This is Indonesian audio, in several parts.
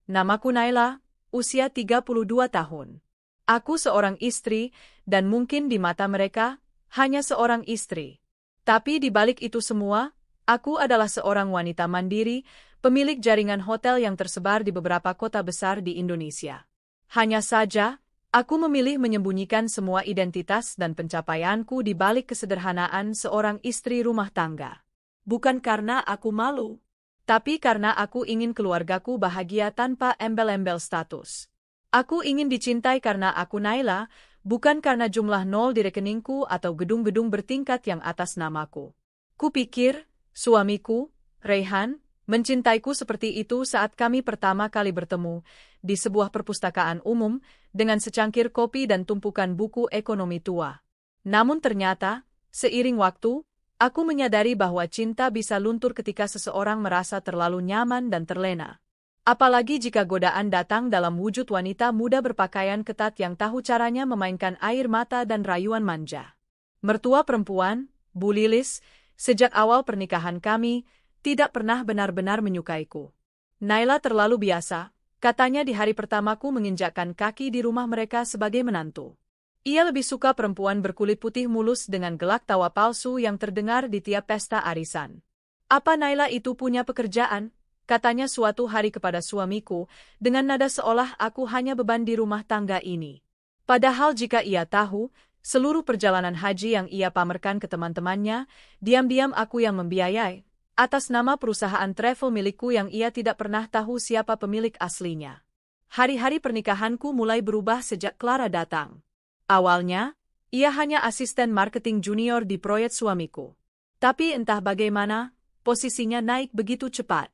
Namaku Naila, usia 32 tahun. Aku seorang istri, dan mungkin di mata mereka, hanya seorang istri. Tapi di balik itu semua, aku adalah seorang wanita mandiri, pemilik jaringan hotel yang tersebar di beberapa kota besar di Indonesia. Hanya saja, aku memilih menyembunyikan semua identitas dan pencapaianku di balik kesederhanaan seorang istri rumah tangga. Bukan karena aku malu, tapi karena aku ingin keluargaku bahagia tanpa embel-embel status. Aku ingin dicintai karena aku Naila, bukan karena jumlah nol di rekeningku atau gedung-gedung bertingkat yang atas namaku. Kupikir, suamiku, Raihan, mencintaiku seperti itu saat kami pertama kali bertemu, di sebuah perpustakaan umum, dengan secangkir kopi dan tumpukan buku ekonomi tua. Namun ternyata, seiring waktu, aku menyadari bahwa cinta bisa luntur ketika seseorang merasa terlalu nyaman dan terlena. Apalagi jika godaan datang dalam wujud wanita muda berpakaian ketat yang tahu caranya memainkan air mata dan rayuan manja. Mertua perempuan, Bu Lilis, sejak awal pernikahan kami, tidak pernah benar-benar menyukaiku. Naila terlalu biasa, katanya di hari pertamaku menginjakkan kaki di rumah mereka sebagai menantu. Ia lebih suka perempuan berkulit putih mulus dengan gelak tawa palsu yang terdengar di tiap pesta arisan. Apa Naila itu punya pekerjaan? Katanya suatu hari kepada suamiku, dengan nada seolah aku hanya beban di rumah tangga ini. Padahal jika ia tahu, seluruh perjalanan haji yang ia pamerkan ke teman-temannya, diam-diam aku yang membiayai, atas nama perusahaan travel milikku yang ia tidak pernah tahu siapa pemilik aslinya. Hari-hari pernikahanku mulai berubah sejak Clara datang. Awalnya, ia hanya asisten marketing junior di proyek suamiku. Tapi entah bagaimana, posisinya naik begitu cepat.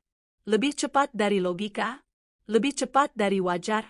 Lebih cepat dari logika, lebih cepat dari wajar.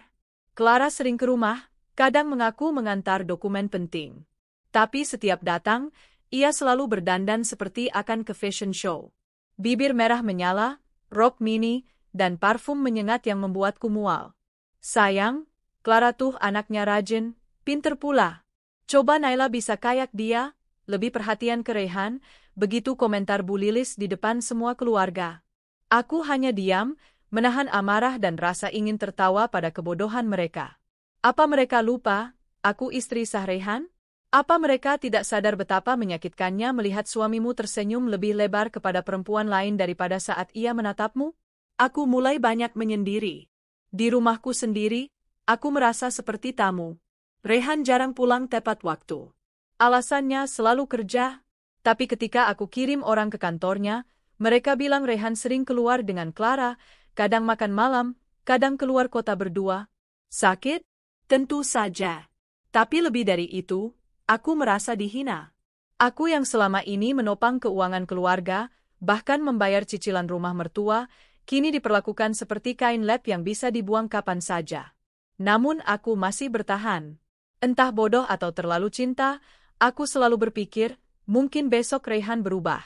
Clara sering ke rumah, kadang mengaku mengantar dokumen penting. Tapi setiap datang, ia selalu berdandan seperti akan ke fashion show. Bibir merah menyala, rok mini, dan parfum menyengat yang membuatku mual. Sayang, Clara tuh anaknya rajin, pinter pula. Coba Naila bisa kayak dia, lebih perhatian ke Raihan, begitu komentar Bu Lilis di depan semua keluarga. Aku hanya diam, menahan amarah dan rasa ingin tertawa pada kebodohan mereka. Apa mereka lupa, aku istri sah Raihan? Apa mereka tidak sadar betapa menyakitkannya melihat suamimu tersenyum lebih lebar kepada perempuan lain daripada saat ia menatapmu? Aku mulai banyak menyendiri. Di rumahku sendiri, aku merasa seperti tamu. Raihan jarang pulang tepat waktu. Alasannya selalu kerja, tapi ketika aku kirim orang ke kantornya, mereka bilang Raihan sering keluar dengan Clara, kadang makan malam, kadang keluar kota berdua. Sakit? Tentu saja. Tapi lebih dari itu, aku merasa dihina. Aku yang selama ini menopang keuangan keluarga, bahkan membayar cicilan rumah mertua, kini diperlakukan seperti kain lap yang bisa dibuang kapan saja. Namun aku masih bertahan. Entah bodoh atau terlalu cinta, aku selalu berpikir, mungkin besok Raihan berubah.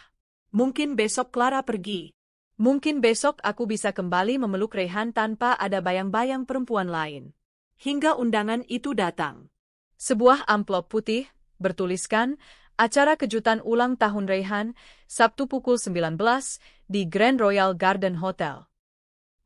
Mungkin besok Clara pergi. Mungkin besok aku bisa kembali memeluk Raihan tanpa ada bayang-bayang perempuan lain. Hingga undangan itu datang. Sebuah amplop putih, bertuliskan, acara kejutan ulang tahun Raihan, Sabtu pukul 19, di Grand Royal Garden Hotel.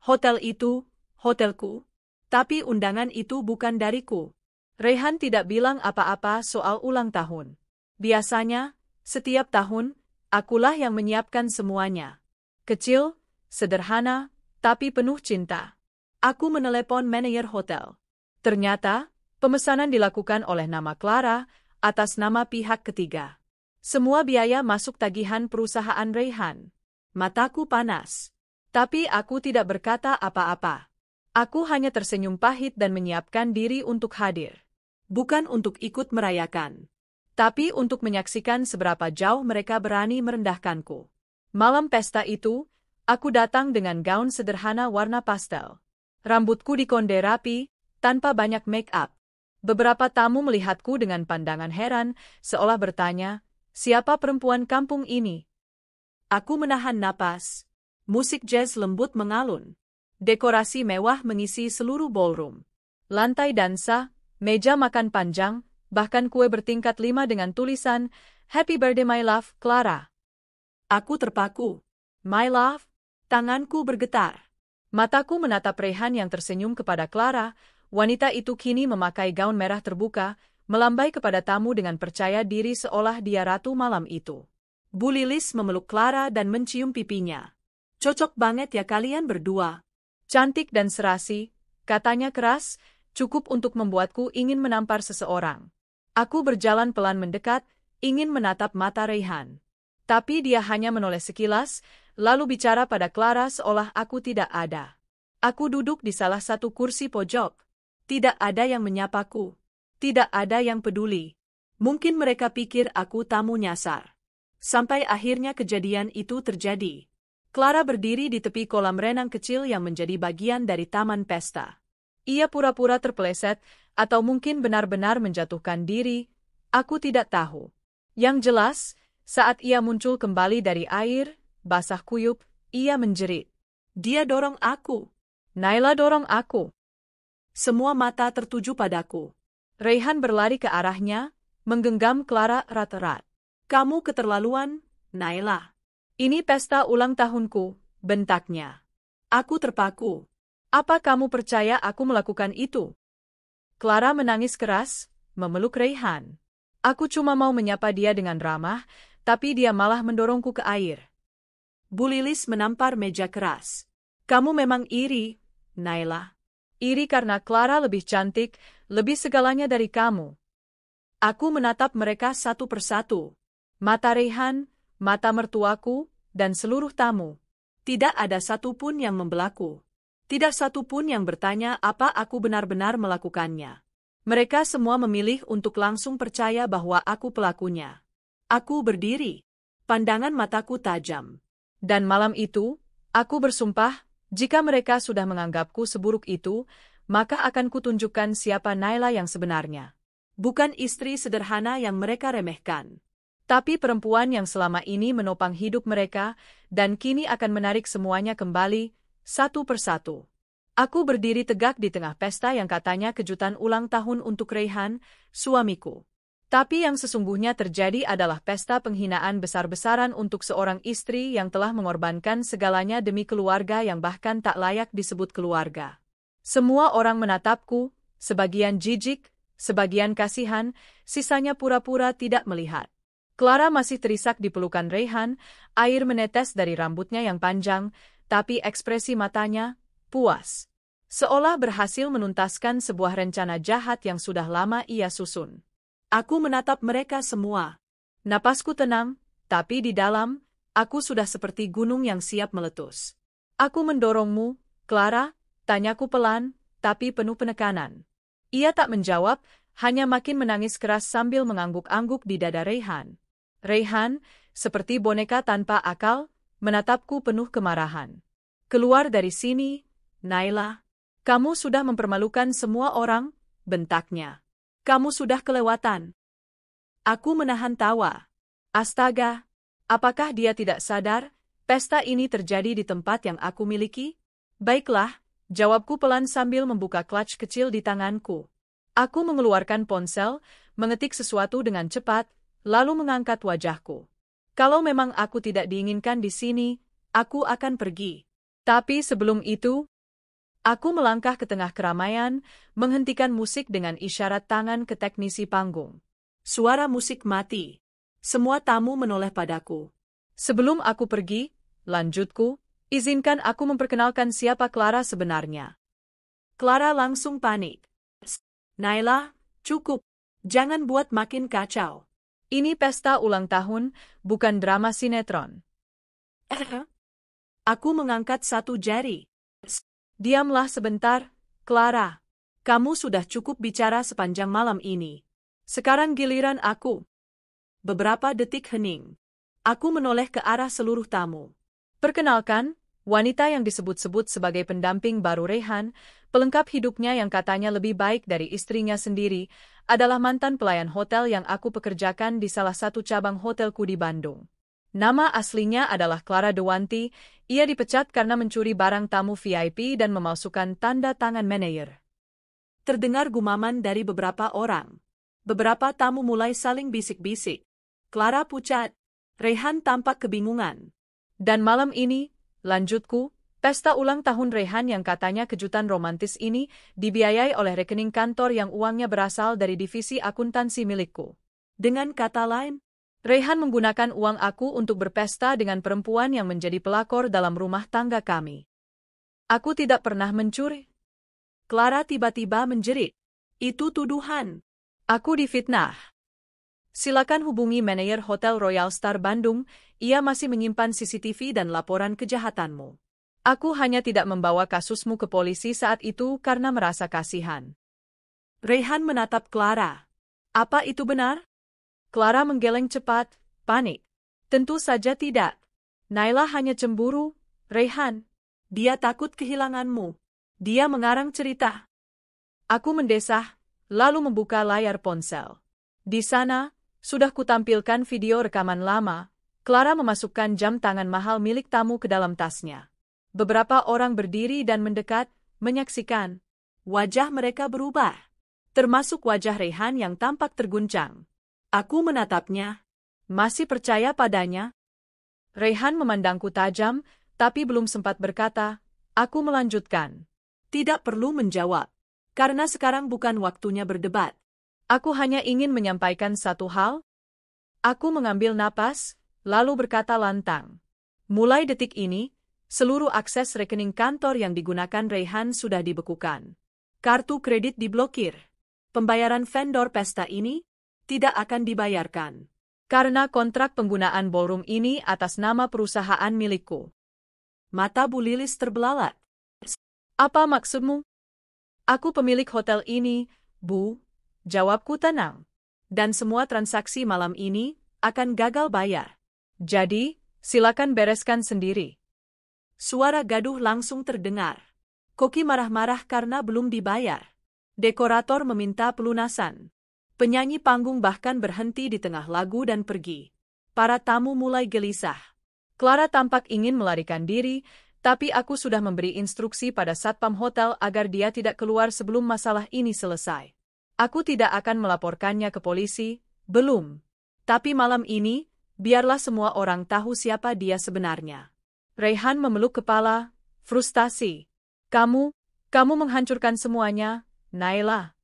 Hotel itu, hotelku. Tapi undangan itu bukan dariku. Raihan tidak bilang apa-apa soal ulang tahun. Biasanya, setiap tahun, akulah yang menyiapkan semuanya. Kecil, sederhana, tapi penuh cinta. Aku menelepon manajer hotel. Ternyata, pemesanan dilakukan oleh nama Clara, atas nama pihak ketiga. Semua biaya masuk tagihan perusahaan Raihan. Mataku panas. Tapi aku tidak berkata apa-apa. Aku hanya tersenyum pahit dan menyiapkan diri untuk hadir. Bukan untuk ikut merayakan, tapi untuk menyaksikan seberapa jauh mereka berani merendahkanku. Malam pesta itu, aku datang dengan gaun sederhana warna pastel. Rambutku dikonde rapi, tanpa banyak make-up. Beberapa tamu melihatku dengan pandangan heran, seolah bertanya, siapa perempuan kampung ini? Aku menahan napas. Musik jazz lembut mengalun. Dekorasi mewah mengisi seluruh ballroom. Lantai dansa, meja makan panjang, bahkan kue bertingkat 5 dengan tulisan, Happy Birthday My Love, Clara. Aku terpaku. My Love, tanganku bergetar. Mataku menatap Rayhan yang tersenyum kepada Clara. Wanita itu kini memakai gaun merah terbuka, melambai kepada tamu dengan percaya diri seolah dia ratu malam itu. Bu Lilis memeluk Clara dan mencium pipinya. "Cocok banget ya kalian berdua. Cantik dan serasi," katanya keras, "cukup untuk membuatku ingin menampar seseorang." Aku berjalan pelan mendekat, ingin menatap mata Rayhan. Tapi dia hanya menoleh sekilas, lalu bicara pada Clara seolah aku tidak ada. Aku duduk di salah satu kursi pojok. Tidak ada yang menyapaku. Tidak ada yang peduli. Mungkin mereka pikir aku tamu nyasar. Sampai akhirnya kejadian itu terjadi. Clara berdiri di tepi kolam renang kecil yang menjadi bagian dari taman pesta. Ia pura-pura terpeleset, atau mungkin benar-benar menjatuhkan diri, aku tidak tahu. Yang jelas, saat ia muncul kembali dari air, basah kuyup, ia menjerit. "Dia dorong aku. Naila dorong aku." Semua mata tertuju padaku. Rayhan berlari ke arahnya, menggenggam Clara erat-erat. "Kamu keterlaluan, Naila. Ini pesta ulang tahunku," bentaknya. Aku terpaku. "Apa kamu percaya aku melakukan itu?" Clara menangis keras, memeluk Rayhan. Aku cuma mau menyapa dia dengan ramah, tapi dia malah mendorongku ke air. Bu Lilis menampar meja keras. "Kamu memang iri, Naila. Iri karena Clara lebih cantik, lebih segalanya dari kamu." Aku menatap mereka satu persatu. Mata Rayhan, mata mertuaku, dan seluruh tamu. Tidak ada satupun yang membelaku. Tidak satupun yang bertanya apa aku benar-benar melakukannya. Mereka semua memilih untuk langsung percaya bahwa aku pelakunya. Aku berdiri. Pandangan mataku tajam. Dan malam itu, aku bersumpah, jika mereka sudah menganggapku seburuk itu, maka akan kutunjukkan siapa Naila yang sebenarnya. Bukan istri sederhana yang mereka remehkan, tapi perempuan yang selama ini menopang hidup mereka, dan kini akan menarik semuanya kembali, satu persatu. Aku berdiri tegak di tengah pesta yang katanya kejutan ulang tahun untuk Rayhan, suamiku. Tapi yang sesungguhnya terjadi adalah pesta penghinaan besar-besaran untuk seorang istri yang telah mengorbankan segalanya demi keluarga yang bahkan tak layak disebut keluarga. Semua orang menatapku, sebagian jijik, sebagian kasihan, sisanya pura-pura tidak melihat. Clara masih terisak di pelukan Rayhan, air menetes dari rambutnya yang panjang, tapi ekspresi matanya puas. Seolah berhasil menuntaskan sebuah rencana jahat yang sudah lama ia susun. Aku menatap mereka semua. Napasku tenang, tapi di dalam, aku sudah seperti gunung yang siap meletus. "Aku mendorongmu, Clara?" tanyaku pelan, tapi penuh penekanan. Ia tak menjawab, hanya makin menangis keras sambil mengangguk-angguk di dada Rayhan. Rayhan, seperti boneka tanpa akal, menatapku penuh kemarahan. "Keluar dari sini, Naila. Kamu sudah mempermalukan semua orang," bentaknya. "Kamu sudah kelewatan." Aku menahan tawa. Astaga, apakah dia tidak sadar, pesta ini terjadi di tempat yang aku miliki? "Baiklah," jawabku pelan sambil membuka clutch kecil di tanganku. Aku mengeluarkan ponsel, mengetik sesuatu dengan cepat, lalu mengangkat wajahku. Kalau memang aku tidak diinginkan di sini, aku akan pergi. Tapi sebelum itu, aku melangkah ke tengah keramaian, menghentikan musik dengan isyarat tangan ke teknisi panggung. Suara musik mati. Semua tamu menoleh padaku. "Sebelum aku pergi," lanjutku, "izinkan aku memperkenalkan siapa Clara sebenarnya." Clara langsung panik. "Naila, cukup. Jangan buat makin kacau. Ini pesta ulang tahun, bukan drama sinetron." Aku mengangkat satu jari. "Diamlah sebentar, Clara. Kamu sudah cukup bicara sepanjang malam ini. Sekarang giliran aku." Beberapa detik hening. Aku menoleh ke arah seluruh tamu. "Perkenalkan, wanita yang disebut-sebut sebagai pendamping baru Rayhan, pelengkap hidupnya yang katanya lebih baik dari istrinya sendiri, adalah mantan pelayan hotel yang aku pekerjakan di salah satu cabang hotelku di Bandung. Nama aslinya adalah Clara Dewanti. Ia dipecat karena mencuri barang tamu VIP dan memalsukan tanda tangan manajer." Terdengar gumaman dari beberapa orang. Beberapa tamu mulai saling bisik-bisik. Clara pucat. Rayhan tampak kebingungan. "Dan malam ini," lanjutku, Pesta ulang tahun Rehan yang katanya kejutan romantis ini dibiayai oleh rekening kantor yang uangnya berasal dari divisi akuntansi milikku. Dengan kata lain, Rehan menggunakan uang aku untuk berpesta dengan perempuan yang menjadi pelakor dalam rumah tangga kami. Aku tidak pernah mencuri. Clara tiba-tiba menjerit. Itu tuduhan. Aku difitnah. Silakan hubungi manajer Hotel Royal Star Bandung, ia masih menyimpan CCTV dan laporan kejahatanmu. Aku hanya tidak membawa kasusmu ke polisi saat itu karena merasa kasihan. Rehan menatap Clara. Apa itu benar? Clara menggeleng cepat, panik. Tentu saja tidak. Naila hanya cemburu, Rehan. Dia takut kehilanganmu. Dia mengarang cerita. Aku mendesah, lalu membuka layar ponsel. Di sana, sudah kutampilkan video rekaman lama. Clara memasukkan jam tangan mahal milik tamu ke dalam tasnya. Beberapa orang berdiri dan mendekat, menyaksikan. Wajah mereka berubah. Termasuk wajah Rehan yang tampak terguncang. Aku menatapnya. Masih percaya padanya? Rehan memandangku tajam, tapi belum sempat berkata. Aku melanjutkan. Tidak perlu menjawab. Karena sekarang bukan waktunya berdebat. Aku hanya ingin menyampaikan satu hal. Aku mengambil napas, lalu berkata lantang. Mulai detik ini, seluruh akses rekening kantor yang digunakan Rehan sudah dibekukan. Kartu kredit diblokir. Pembayaran vendor pesta ini tidak akan dibayarkan. Karena kontrak penggunaan ballroom ini atas nama perusahaan milikku. Mata Bu Lilis terbelalak. Apa maksudmu? Aku pemilik hotel ini, Bu. Jawabku tenang. Dan semua transaksi malam ini akan gagal bayar. Jadi, silakan bereskan sendiri. Suara gaduh langsung terdengar. Koki marah-marah karena belum dibayar. Dekorator meminta pelunasan. Penyanyi panggung bahkan berhenti di tengah lagu dan pergi. Para tamu mulai gelisah. Clara tampak ingin melarikan diri, tapi aku sudah memberi instruksi pada satpam hotel agar dia tidak keluar sebelum masalah ini selesai. Aku tidak akan melaporkannya ke polisi, belum. Tapi malam ini, biarlah semua orang tahu siapa dia sebenarnya. Rehan memeluk kepala, frustasi. Kamu menghancurkan semuanya, Naila.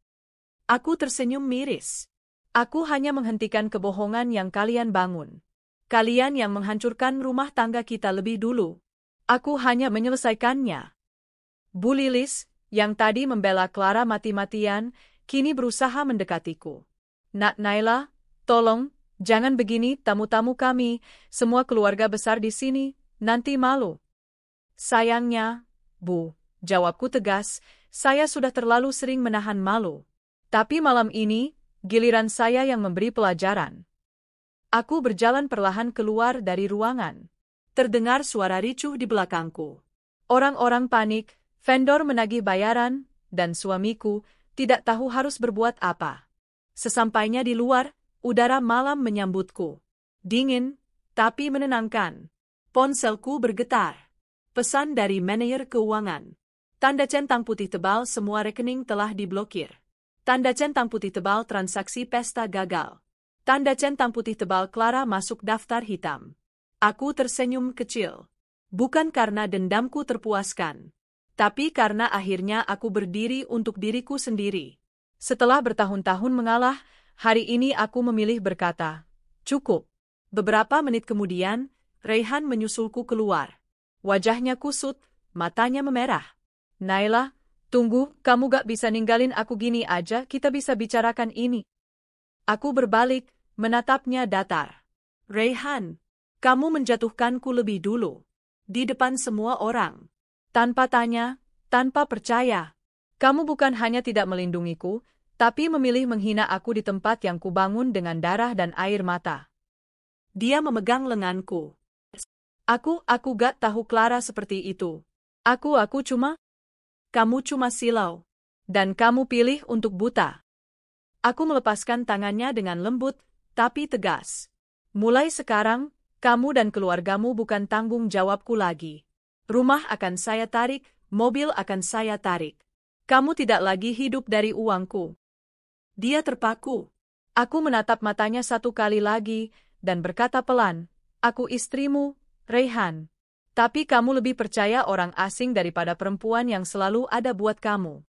Aku tersenyum miris. Aku hanya menghentikan kebohongan yang kalian bangun. Kalian yang menghancurkan rumah tangga kita lebih dulu. Aku hanya menyelesaikannya. Bu Lilis, yang tadi membela Clara mati-matian, kini berusaha mendekatiku. Nak Naila, tolong, jangan begini, tamu-tamu kami, semua keluarga besar di sini, nanti malu. Sayangnya, Bu, jawabku tegas, saya sudah terlalu sering menahan malu. Tapi malam ini, giliran saya yang memberi pelajaran. Aku berjalan perlahan keluar dari ruangan. Terdengar suara ricuh di belakangku. Orang-orang panik, vendor menagih bayaran, dan suamiku tidak tahu harus berbuat apa. Sesampainya di luar, udara malam menyambutku. Dingin, tapi menenangkan. Ponselku bergetar. Pesan dari manajer keuangan. Tanda centang putih tebal semua rekening telah diblokir. Tanda centang putih tebal transaksi pesta gagal. Tanda centang putih tebal Clara masuk daftar hitam. Aku tersenyum kecil. Bukan karena dendamku terpuaskan. Tapi karena akhirnya aku berdiri untuk diriku sendiri. Setelah bertahun-tahun mengalah, hari ini aku memilih berkata, cukup. Beberapa menit kemudian, Rehan menyusulku keluar. Wajahnya kusut, matanya memerah. Naila, tunggu, kamu gak bisa ninggalin aku gini aja, kita bisa bicarakan ini. Aku berbalik, menatapnya datar. Rehan, kamu menjatuhkanku lebih dulu. Di depan semua orang. Tanpa tanya, tanpa percaya. Kamu bukan hanya tidak melindungiku, tapi memilih menghina aku di tempat yang kubangun dengan darah dan air mata. Dia memegang lenganku. Aku gak tahu Clara seperti itu. Aku cuma... Kamu cuma silau. Dan kamu pilih untuk buta. Aku melepaskan tangannya dengan lembut, tapi tegas. Mulai sekarang, kamu dan keluargamu bukan tanggung jawabku lagi. Rumah akan saya tarik, mobil akan saya tarik. Kamu tidak lagi hidup dari uangku. Dia terpaku. Aku menatap matanya satu kali lagi, dan berkata pelan, aku istrimu, Rehan. Tapi kamu lebih percaya orang asing daripada perempuan yang selalu ada buat kamu.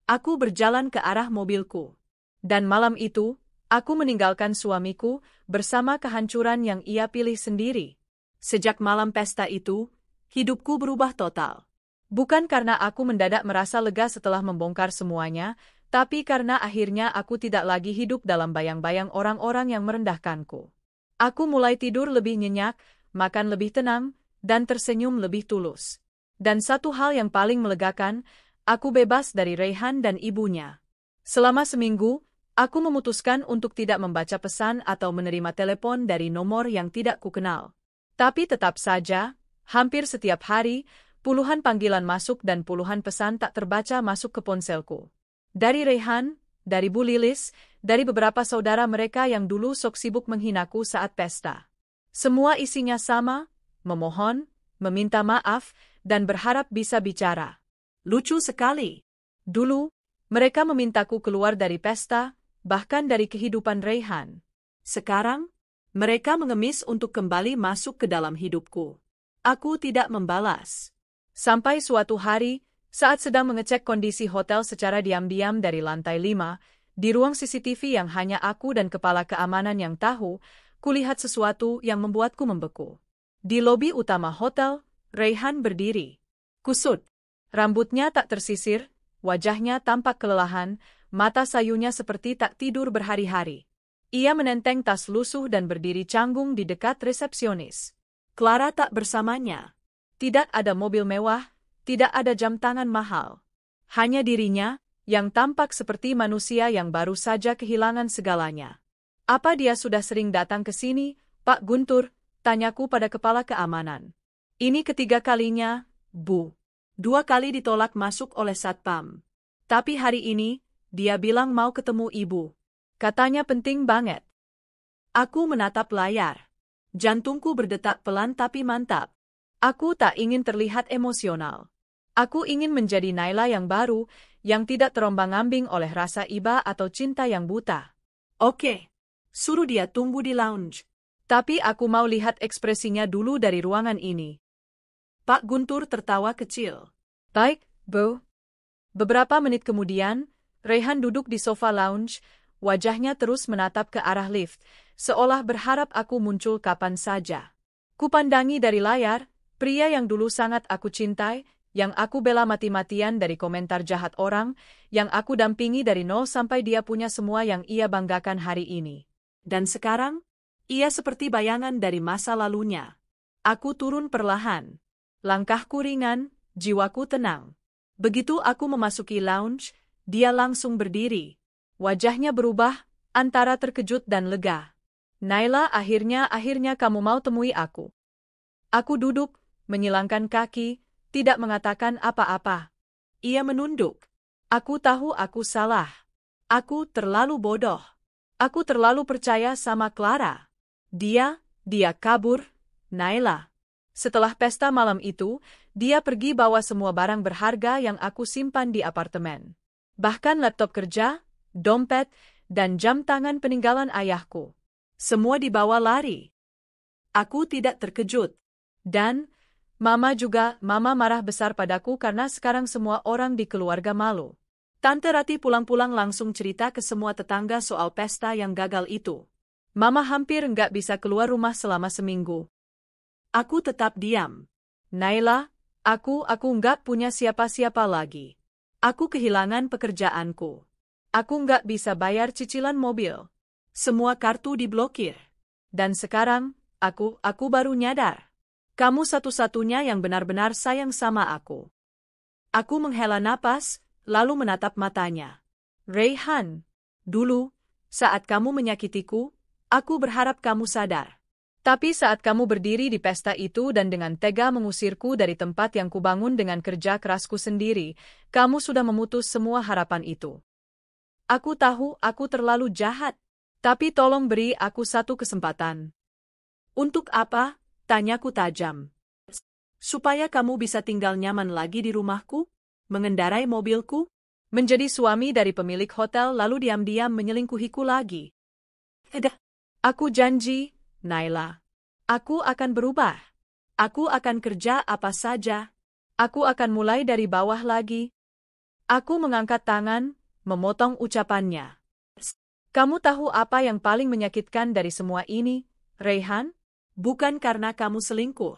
Aku berjalan ke arah mobilku. Dan malam itu, aku meninggalkan suamiku bersama kehancuran yang ia pilih sendiri. Sejak malam pesta itu, hidupku berubah total. Bukan karena aku mendadak merasa lega setelah membongkar semuanya, tapi karena akhirnya aku tidak lagi hidup dalam bayang-bayang orang-orang yang merendahkanku. Aku mulai tidur lebih nyenyak, makan lebih tenang, dan tersenyum lebih tulus. Dan satu hal yang paling melegakan, aku bebas dari Rayhan dan ibunya. Selama seminggu, aku memutuskan untuk tidak membaca pesan atau menerima telepon dari nomor yang tidak kukenal. Tapi tetap saja, hampir setiap hari, puluhan panggilan masuk dan puluhan pesan tak terbaca masuk ke ponselku. Dari Rayhan, dari Bu Lilis, dari beberapa saudara mereka yang dulu sok sibuk menghinaku saat pesta. Semua isinya sama, memohon, meminta maaf, dan berharap bisa bicara. Lucu sekali. Dulu, mereka memintaku keluar dari pesta, bahkan dari kehidupan Rayhan. Sekarang, mereka mengemis untuk kembali masuk ke dalam hidupku. Aku tidak membalas. Sampai suatu hari, saat sedang mengecek kondisi hotel secara diam-diam dari lantai 5, di ruang CCTV yang hanya aku dan kepala keamanan yang tahu, kulihat sesuatu yang membuatku membeku. Di lobi utama hotel, Rayhan berdiri. Kusut. Rambutnya tak tersisir, wajahnya tampak kelelahan, mata sayunya seperti tak tidur berhari-hari. Ia menenteng tas lusuh dan berdiri canggung di dekat resepsionis. Clara tak bersamanya. Tidak ada mobil mewah, tidak ada jam tangan mahal. Hanya dirinya, yang tampak seperti manusia yang baru saja kehilangan segalanya. Apa dia sudah sering datang ke sini, Pak Guntur? Tanyaku pada kepala keamanan. Ini ketiga kalinya, Bu. 2 kali ditolak masuk oleh Satpam. Tapi hari ini, dia bilang mau ketemu Ibu. Katanya penting banget. Aku menatap layar. Jantungku berdetak pelan tapi mantap. Aku tak ingin terlihat emosional. Aku ingin menjadi Naila yang baru, yang tidak terombang-ambing oleh rasa iba atau cinta yang buta. Oke, suruh dia tunggu di lounge. Tapi aku mau lihat ekspresinya dulu dari ruangan ini. Pak Guntur tertawa kecil. Baik, Bu. Beberapa menit kemudian, Rayhan duduk di sofa lounge, wajahnya terus menatap ke arah lift, seolah berharap aku muncul kapan saja. Kupandangi dari layar, pria yang dulu sangat aku cintai, yang aku bela mati-matian dari komentar jahat orang, yang aku dampingi dari nol sampai dia punya semua yang ia banggakan hari ini. Dan sekarang, ia seperti bayangan dari masa lalunya. Aku turun perlahan. Langkahku ringan, jiwaku tenang. Begitu aku memasuki lounge, dia langsung berdiri. Wajahnya berubah, antara terkejut dan lega. Naila, akhirnya kamu mau temui aku. Aku duduk, menyilangkan kaki, tidak mengatakan apa-apa. Ia menunduk. Aku tahu aku salah. Aku terlalu bodoh. Aku terlalu percaya sama Clara. Dia kabur, Naila. Setelah pesta malam itu, dia pergi bawa semua barang berharga yang aku simpan di apartemen. Bahkan laptop kerja, dompet, dan jam tangan peninggalan ayahku. Semua dibawa lari. Aku tidak terkejut. Dan, Mama marah besar padaku karena sekarang semua orang di keluarga malu. Tante Rati pulang-pulang langsung cerita ke semua tetangga soal pesta yang gagal itu. Mama hampir nggak bisa keluar rumah selama seminggu. Aku tetap diam. Naila, aku nggak punya siapa-siapa lagi. Aku kehilangan pekerjaanku. Aku nggak bisa bayar cicilan mobil. Semua kartu diblokir. Dan sekarang, aku baru nyadar. Kamu satu-satunya yang benar-benar sayang sama aku. Aku menghela napas, lalu menatap matanya. Rayhan, dulu, saat kamu menyakitiku, aku berharap kamu sadar. Tapi saat kamu berdiri di pesta itu dan dengan tega mengusirku dari tempat yang kubangun dengan kerja kerasku sendiri, kamu sudah memutus semua harapan itu. Aku tahu aku terlalu jahat, tapi tolong beri aku satu kesempatan. Untuk apa? Tanyaku tajam. Supaya kamu bisa tinggal nyaman lagi di rumahku, mengendarai mobilku, menjadi suami dari pemilik hotel lalu diam-diam menyelingkuhiku lagi. Aku janji, Naila. Aku akan berubah. Aku akan kerja apa saja. Aku akan mulai dari bawah lagi. Aku mengangkat tangan, memotong ucapannya. Kamu tahu apa yang paling menyakitkan dari semua ini, Reyhan? Bukan karena kamu selingkuh.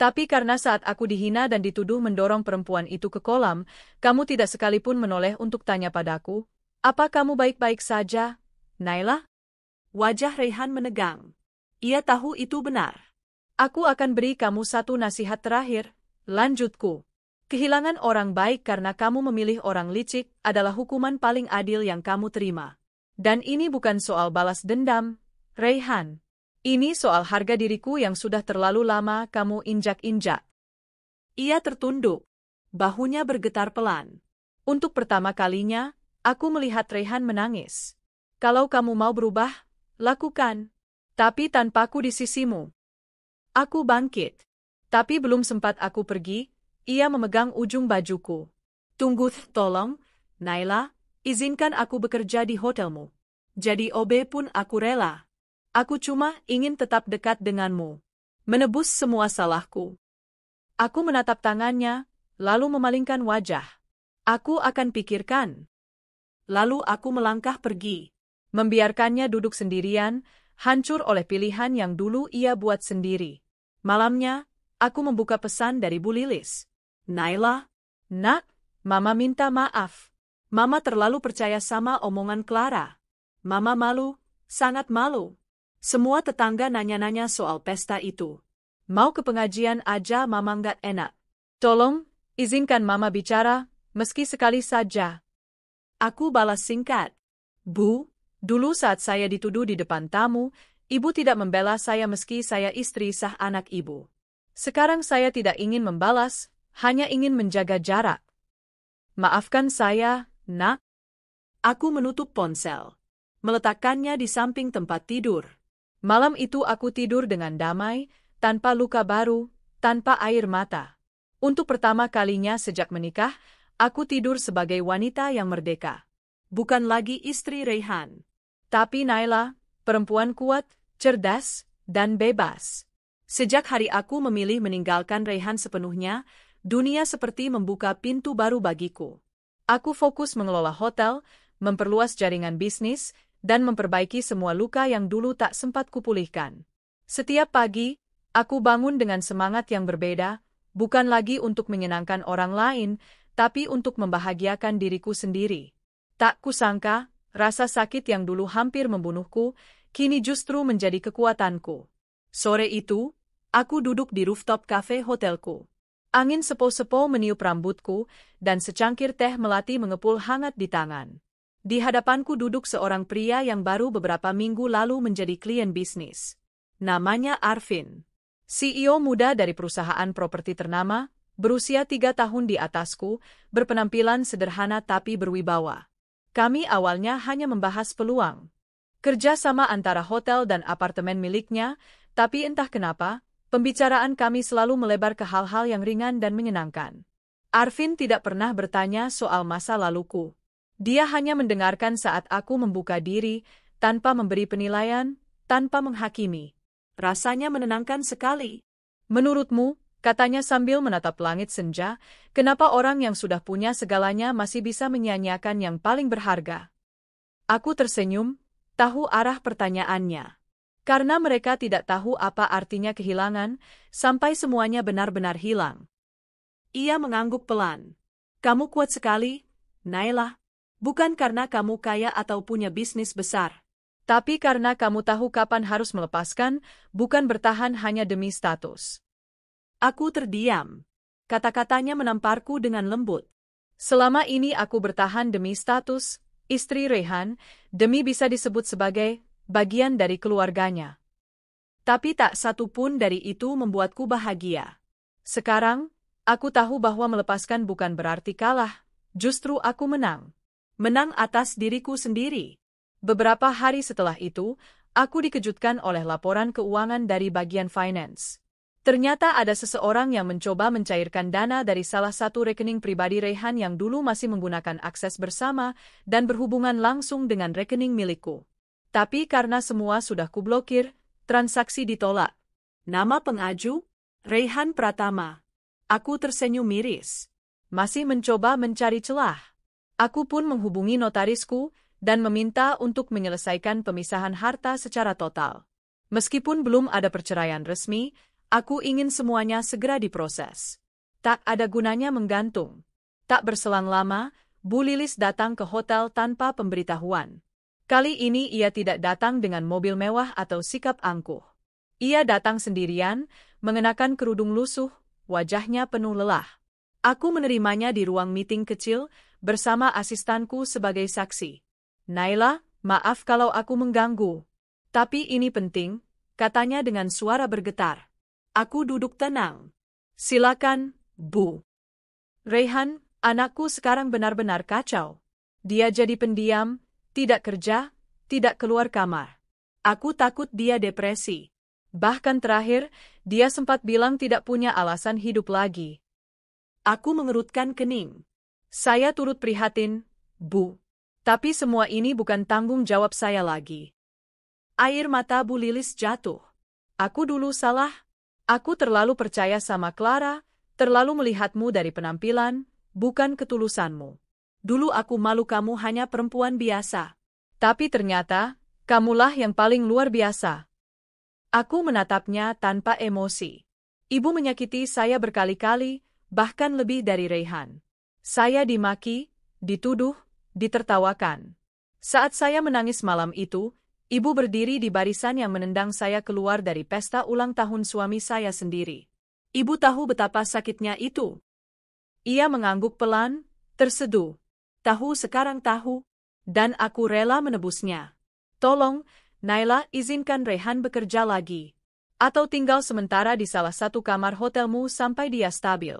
Tapi karena saat aku dihina dan dituduh mendorong perempuan itu ke kolam, kamu tidak sekalipun menoleh untuk tanya padaku, apa kamu baik-baik saja, Naila? Wajah Reyhan menegang. Ia tahu itu benar. Aku akan beri kamu satu nasihat terakhir, lanjutku. Kehilangan orang baik karena kamu memilih orang licik adalah hukuman paling adil yang kamu terima. Dan ini bukan soal balas dendam, Reyhan. Ini soal harga diriku yang sudah terlalu lama kamu injak-injak. Ia tertunduk. Bahunya bergetar pelan. Untuk pertama kalinya, aku melihat Reyhan menangis. Kalau kamu mau berubah, lakukan. Tapi tanpaku di sisimu. Aku bangkit. Tapi belum sempat aku pergi, ia memegang ujung bajuku. Tunggu, tolong, Naila, izinkan aku bekerja di hotelmu. Jadi OB pun aku rela. Aku cuma ingin tetap dekat denganmu. Menebus semua salahku. Aku menatap tangannya, lalu memalingkan wajah. Aku akan pikirkan. Lalu aku melangkah pergi. Membiarkannya duduk sendirian, hancur oleh pilihan yang dulu ia buat sendiri. Malamnya, aku membuka pesan dari Bu Lilis. Naila, Nak, Mama minta maaf. Mama terlalu percaya sama omongan Clara. Mama malu, sangat malu. Semua tetangga nanya-nanya soal pesta itu. Mau ke pengajian aja Mama nggak enak. Tolong, izinkan Mama bicara, meski sekali saja. Aku balas singkat. Bu, dulu saat saya dituduh di depan tamu, Ibu tidak membela saya meski saya istri sah anak Ibu. Sekarang saya tidak ingin membalas, hanya ingin menjaga jarak. Maafkan saya, Nak. Aku menutup ponsel. Meletakkannya di samping tempat tidur. Malam itu aku tidur dengan damai, tanpa luka baru, tanpa air mata. Untuk pertama kalinya sejak menikah, aku tidur sebagai wanita yang merdeka. Bukan lagi istri Reyhan. Tapi Naila, perempuan kuat, cerdas, dan bebas. Sejak hari aku memilih meninggalkan Reyhan sepenuhnya, dunia seperti membuka pintu baru bagiku. Aku fokus mengelola hotel, memperluas jaringan bisnis, dan memperbaiki semua luka yang dulu tak sempat kupulihkan. Setiap pagi, aku bangun dengan semangat yang berbeda, bukan lagi untuk menyenangkan orang lain, tapi untuk membahagiakan diriku sendiri. Tak kusangka, rasa sakit yang dulu hampir membunuhku, kini justru menjadi kekuatanku. Sore itu, aku duduk di rooftop cafe hotelku. Angin sepo-sepo meniup rambutku, dan secangkir teh melati mengepul hangat di tangan. Di hadapanku duduk seorang pria yang baru beberapa minggu lalu menjadi klien bisnis. Namanya Arvin. CEO muda dari perusahaan properti ternama, berusia 3 tahun di atasku, berpenampilan sederhana tapi berwibawa. Kami awalnya hanya membahas peluang kerja sama antara hotel dan apartemen miliknya, tapi entah kenapa, pembicaraan kami selalu melebar ke hal-hal yang ringan dan menyenangkan. Arvin tidak pernah bertanya soal masa laluku. Dia hanya mendengarkan saat aku membuka diri, tanpa memberi penilaian, tanpa menghakimi. Rasanya menenangkan sekali. Menurutmu, katanya sambil menatap langit senja, kenapa orang yang sudah punya segalanya masih bisa menyia-nyiakan yang paling berharga? Aku tersenyum, tahu arah pertanyaannya. Karena mereka tidak tahu apa artinya kehilangan, sampai semuanya benar-benar hilang. Ia mengangguk pelan. Kamu kuat sekali, Naila. Bukan karena kamu kaya atau punya bisnis besar. Tapi karena kamu tahu kapan harus melepaskan, bukan bertahan hanya demi status. Aku terdiam. Kata-katanya menamparku dengan lembut. Selama ini aku bertahan demi status, istri Reyhan, demi bisa disebut sebagai bagian dari keluarganya. Tapi tak satu pun dari itu membuatku bahagia. Sekarang, aku tahu bahwa melepaskan bukan berarti kalah, justru aku menang. Menang atas diriku sendiri. Beberapa hari setelah itu, aku dikejutkan oleh laporan keuangan dari bagian finance. Ternyata ada seseorang yang mencoba mencairkan dana dari salah satu rekening pribadi Reyhan yang dulu masih menggunakan akses bersama dan berhubungan langsung dengan rekening milikku. Tapi karena semua sudah kublokir, transaksi ditolak. Nama pengaju? Raihan Pratama. Aku tersenyum miris. Masih mencoba mencari celah. Aku pun menghubungi notarisku dan meminta untuk menyelesaikan pemisahan harta secara total. Meskipun belum ada perceraian resmi, aku ingin semuanya segera diproses. Tak ada gunanya menggantung. Tak berselang lama, Bu Lilis datang ke hotel tanpa pemberitahuan. Kali ini ia tidak datang dengan mobil mewah atau sikap angkuh. Ia datang sendirian, mengenakan kerudung lusuh, wajahnya penuh lelah. Aku menerimanya di ruang meeting kecil bersama asistanku sebagai saksi. Naila, maaf kalau aku mengganggu. Tapi ini penting, katanya dengan suara bergetar. Aku duduk tenang. Silakan, Bu. Raihan, anakku sekarang benar-benar kacau. Dia jadi pendiam, tidak kerja, tidak keluar kamar. Aku takut dia depresi. Bahkan terakhir, dia sempat bilang tidak punya alasan hidup lagi. Aku mengerutkan kening. Saya turut prihatin, Bu. Tapi semua ini bukan tanggung jawab saya lagi. Air mata Bu Lilis jatuh. Aku dulu salah. Aku terlalu percaya sama Clara, terlalu melihatmu dari penampilan, bukan ketulusanmu. Dulu aku malu kamu hanya perempuan biasa. Tapi ternyata, kamulah yang paling luar biasa. Aku menatapnya tanpa emosi. Ibu menyakiti saya berkali-kali, bahkan lebih dari Raihan. Saya dimaki, dituduh, ditertawakan. Saat saya menangis malam itu, ibu berdiri di barisan yang menendang saya keluar dari pesta ulang tahun suami saya sendiri. Ibu tahu betapa sakitnya itu. Ia mengangguk pelan, terseduh. Tahu sekarang tahu, dan aku rela menebusnya. Tolong, Naila, izinkan Raihan bekerja lagi. Atau tinggal sementara di salah satu kamar hotelmu sampai dia stabil.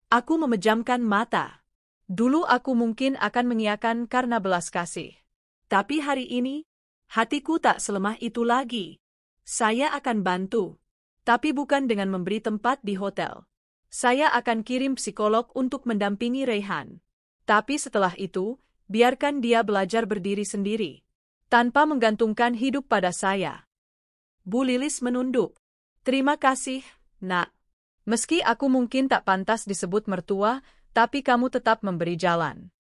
Aku memejamkan mata. Dulu aku mungkin akan mengiyakan karena belas kasih. Tapi hari ini, hatiku tak selemah itu lagi. Saya akan bantu. Tapi bukan dengan memberi tempat di hotel. Saya akan kirim psikolog untuk mendampingi Raihan. Tapi setelah itu, biarkan dia belajar berdiri sendiri. Tanpa menggantungkan hidup pada saya. Bu Lilis menunduk. Terima kasih, Nak. Meski aku mungkin tak pantas disebut mertua, tapi kamu tetap memberi jalan.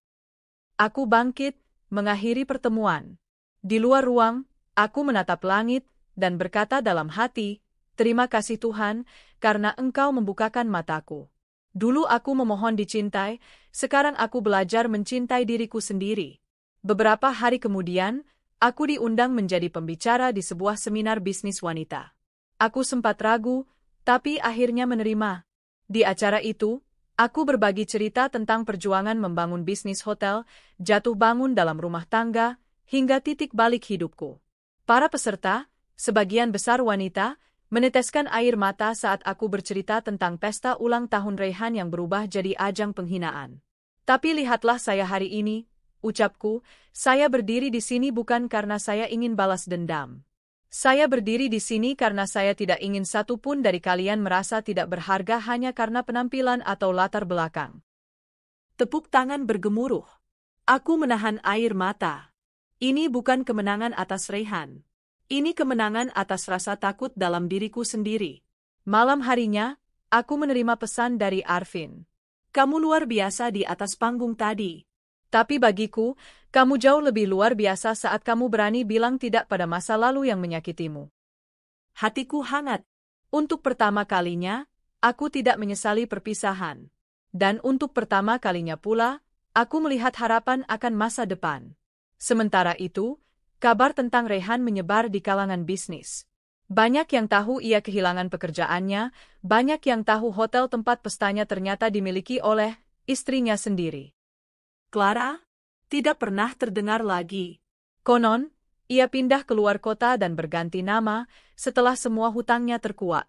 Aku bangkit, mengakhiri pertemuan. Di luar ruang, aku menatap langit, dan berkata dalam hati, terima kasih Tuhan, karena Engkau membukakan mataku. Dulu aku memohon dicintai, sekarang aku belajar mencintai diriku sendiri. Beberapa hari kemudian, aku diundang menjadi pembicara di sebuah seminar bisnis wanita. Aku sempat ragu, tapi akhirnya menerima. Di acara itu, aku berbagi cerita tentang perjuangan membangun bisnis hotel, jatuh bangun dalam rumah tangga, hingga titik balik hidupku. Para peserta, sebagian besar wanita, meneteskan air mata saat aku bercerita tentang pesta ulang tahun Raihan yang berubah jadi ajang penghinaan. Tapi lihatlah saya hari ini, ucapku, saya berdiri di sini bukan karena saya ingin balas dendam. Saya berdiri di sini karena saya tidak ingin satu pun dari kalian merasa tidak berharga hanya karena penampilan atau latar belakang. Tepuk tangan bergemuruh. Aku menahan air mata. Ini bukan kemenangan atas Raihan. Ini kemenangan atas rasa takut dalam diriku sendiri. Malam harinya, aku menerima pesan dari Arvin. Kamu luar biasa di atas panggung tadi. Tapi bagiku, kamu jauh lebih luar biasa saat kamu berani bilang tidak pada masa lalu yang menyakitimu. Hatiku hangat. Untuk pertama kalinya, aku tidak menyesali perpisahan. Dan untuk pertama kalinya pula, aku melihat harapan akan masa depan. Sementara itu, kabar tentang Raihan menyebar di kalangan bisnis. Banyak yang tahu ia kehilangan pekerjaannya, banyak yang tahu hotel tempat pestanya ternyata dimiliki oleh istrinya sendiri. Clara, tidak pernah terdengar lagi. Konon, ia pindah keluar kota dan berganti nama setelah semua hutangnya terkuak.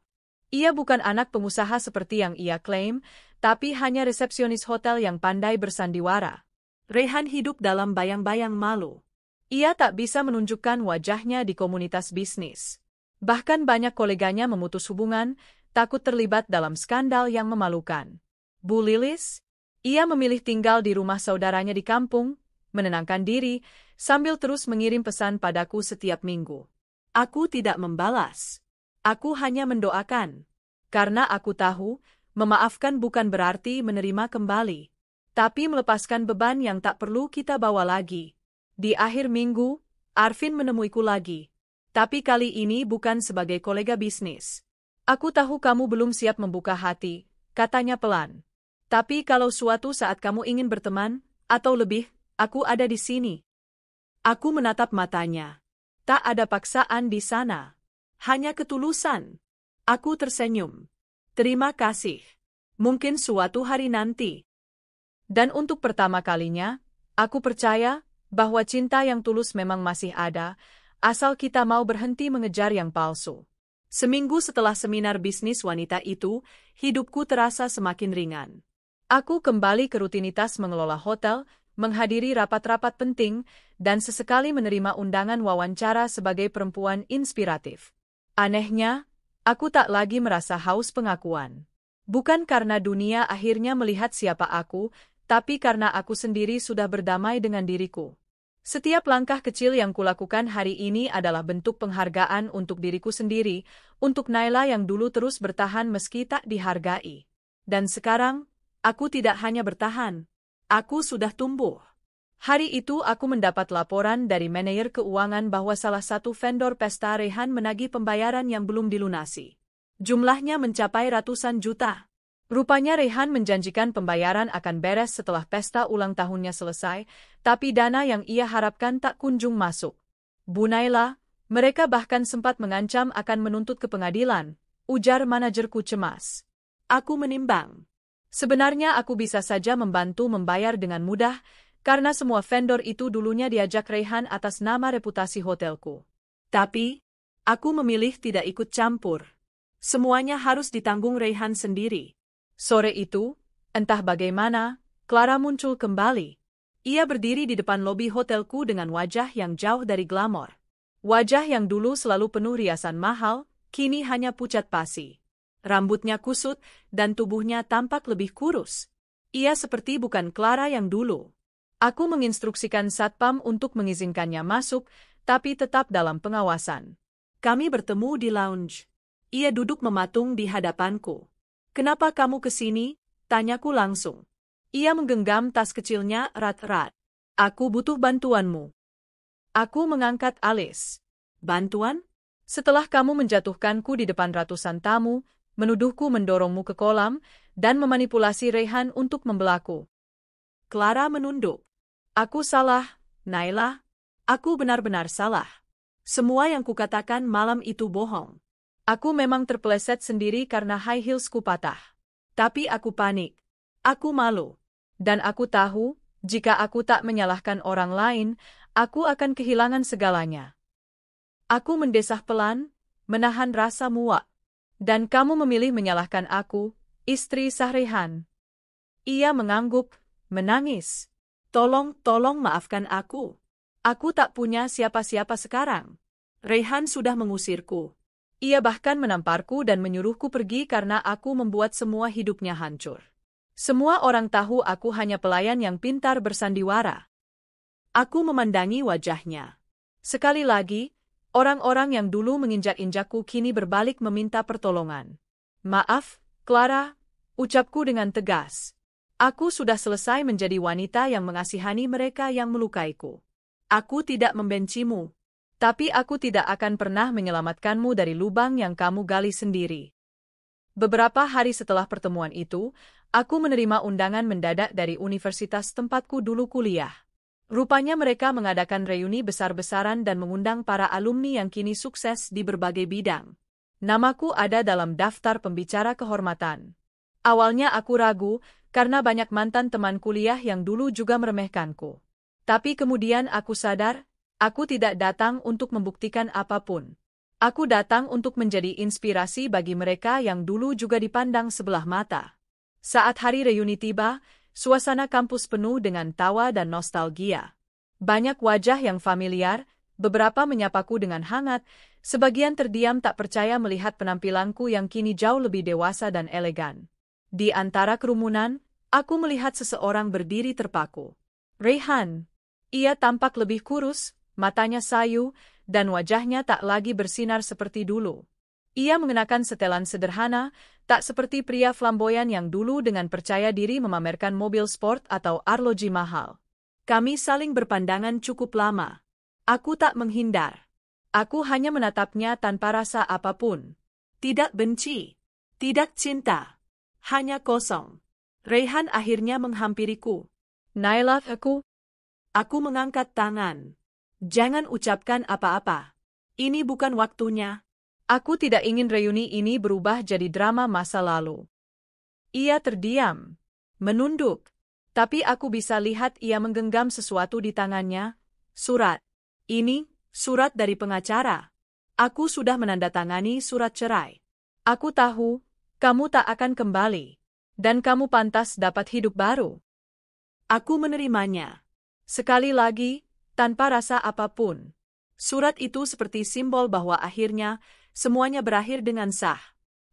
Ia bukan anak pengusaha seperti yang ia klaim, tapi hanya resepsionis hotel yang pandai bersandiwara. Raihan hidup dalam bayang-bayang malu. Ia tak bisa menunjukkan wajahnya di komunitas bisnis. Bahkan banyak koleganya memutus hubungan, takut terlibat dalam skandal yang memalukan. Bu Lilis? Ia memilih tinggal di rumah saudaranya di kampung, menenangkan diri, sambil terus mengirim pesan padaku setiap minggu. Aku tidak membalas. Aku hanya mendoakan. Karena aku tahu, memaafkan bukan berarti menerima kembali, tapi melepaskan beban yang tak perlu kita bawa lagi. Di akhir minggu, Arvin menemuiku lagi. Tapi kali ini bukan sebagai kolega bisnis. Aku tahu kamu belum siap membuka hati, katanya pelan. Tapi kalau suatu saat kamu ingin berteman, atau lebih, aku ada di sini. Aku menatap matanya. Tak ada paksaan di sana. Hanya ketulusan. Aku tersenyum. Terima kasih. Mungkin suatu hari nanti. Dan untuk pertama kalinya, aku percaya bahwa cinta yang tulus memang masih ada, asal kita mau berhenti mengejar yang palsu. Seminggu setelah seminar bisnis wanita itu, hidupku terasa semakin ringan. Aku kembali ke rutinitas mengelola hotel, menghadiri rapat-rapat penting, dan sesekali menerima undangan wawancara sebagai perempuan inspiratif. Anehnya, aku tak lagi merasa haus pengakuan. Bukan karena dunia akhirnya melihat siapa aku, tapi karena aku sendiri sudah berdamai dengan diriku. Setiap langkah kecil yang kulakukan hari ini adalah bentuk penghargaan untuk diriku sendiri, untuk Naila yang dulu terus bertahan meski tak dihargai. Dan sekarang, aku tidak hanya bertahan, aku sudah tumbuh. Hari itu aku mendapat laporan dari manajer keuangan bahwa salah satu vendor pesta Rehan menagih pembayaran yang belum dilunasi. Jumlahnya mencapai ratusan juta. Rupanya Rehan menjanjikan pembayaran akan beres setelah pesta ulang tahunnya selesai, tapi dana yang ia harapkan tak kunjung masuk. Bu Naila, mereka bahkan sempat mengancam akan menuntut ke pengadilan, ujar manajerku cemas. Aku menimbang. Sebenarnya aku bisa saja membantu membayar dengan mudah, karena semua vendor itu dulunya diajak Rehan atas nama reputasi hotelku. Tapi, aku memilih tidak ikut campur. Semuanya harus ditanggung Rehan sendiri. Sore itu, entah bagaimana, Clara muncul kembali. Ia berdiri di depan lobi hotelku dengan wajah yang jauh dari glamor. Wajah yang dulu selalu penuh riasan mahal, kini hanya pucat pasi. Rambutnya kusut, dan tubuhnya tampak lebih kurus. Ia seperti bukan Clara yang dulu. Aku menginstruksikan satpam untuk mengizinkannya masuk, tapi tetap dalam pengawasan. Kami bertemu di lounge. Ia duduk mematung di hadapanku. Kenapa kamu ke sini? Tanyaku langsung. Ia menggenggam tas kecilnya erat-erat. Aku butuh bantuanmu. Aku mengangkat alis. Bantuan? Setelah kamu menjatuhkanku di depan ratusan tamu, menuduhku mendorongmu ke kolam, dan memanipulasi Rehan untuk membelaku. Clara menunduk. Aku salah, Naila. Aku benar-benar salah. Semua yang kukatakan malam itu bohong. Aku memang terpeleset sendiri karena high heelsku patah. Tapi aku panik. Aku malu. Dan aku tahu, jika aku tak menyalahkan orang lain, aku akan kehilangan segalanya. Aku mendesah pelan, menahan rasa muak. Dan kamu memilih menyalahkan aku, istri sah Rehan. Ia mengangguk, menangis. Tolong maafkan aku. Aku tak punya siapa-siapa sekarang. Rehan sudah mengusirku. Ia bahkan menamparku dan menyuruhku pergi karena aku membuat semua hidupnya hancur. Semua orang tahu aku hanya pelayan yang pintar bersandiwara. Aku memandangi wajahnya. Sekali lagi, orang-orang yang dulu menginjak-injakku kini berbalik meminta pertolongan. Maaf, Clara, ucapku dengan tegas. Aku sudah selesai menjadi wanita yang mengasihani mereka yang melukaiku. Aku tidak membencimu. Tapi aku tidak akan pernah menyelamatkanmu dari lubang yang kamu gali sendiri. Beberapa hari setelah pertemuan itu, aku menerima undangan mendadak dari universitas tempatku dulu kuliah. Rupanya mereka mengadakan reuni besar-besaran dan mengundang para alumni yang kini sukses di berbagai bidang. Namaku ada dalam daftar pembicara kehormatan. Awalnya aku ragu, karena banyak mantan teman kuliah yang dulu juga meremehkanku. Tapi kemudian aku sadar, aku tidak datang untuk membuktikan apapun. Aku datang untuk menjadi inspirasi bagi mereka yang dulu juga dipandang sebelah mata. Saat hari reuni tiba, suasana kampus penuh dengan tawa dan nostalgia. Banyak wajah yang familiar, beberapa menyapaku dengan hangat, sebagian terdiam tak percaya melihat penampilanku yang kini jauh lebih dewasa dan elegan. Di antara kerumunan, aku melihat seseorang berdiri terpaku. Rehan. Ia tampak lebih kurus, matanya sayu, dan wajahnya tak lagi bersinar seperti dulu. Ia mengenakan setelan sederhana, Tak seperti pria flamboyan yang dulu dengan percaya diri memamerkan mobil sport atau arloji mahal. Kami saling berpandangan cukup lama. Aku tak menghindar. Aku hanya menatapnya tanpa rasa apapun. Tidak benci. Tidak cinta. Hanya kosong. Raihan akhirnya menghampiriku. Naila, aku mengangkat tangan. Jangan ucapkan apa-apa. Ini bukan waktunya. Aku tidak ingin reuni ini berubah jadi drama masa lalu. Ia terdiam. Menunduk. Tapi aku bisa lihat ia menggenggam sesuatu di tangannya. Surat. Ini, surat dari pengacara. Aku sudah menandatangani surat cerai. Aku tahu, kamu tak akan kembali. Dan kamu pantas dapat hidup baru. Aku menerimanya. Sekali lagi, tanpa rasa apapun. Surat itu seperti simbol bahwa akhirnya, semuanya berakhir dengan sah.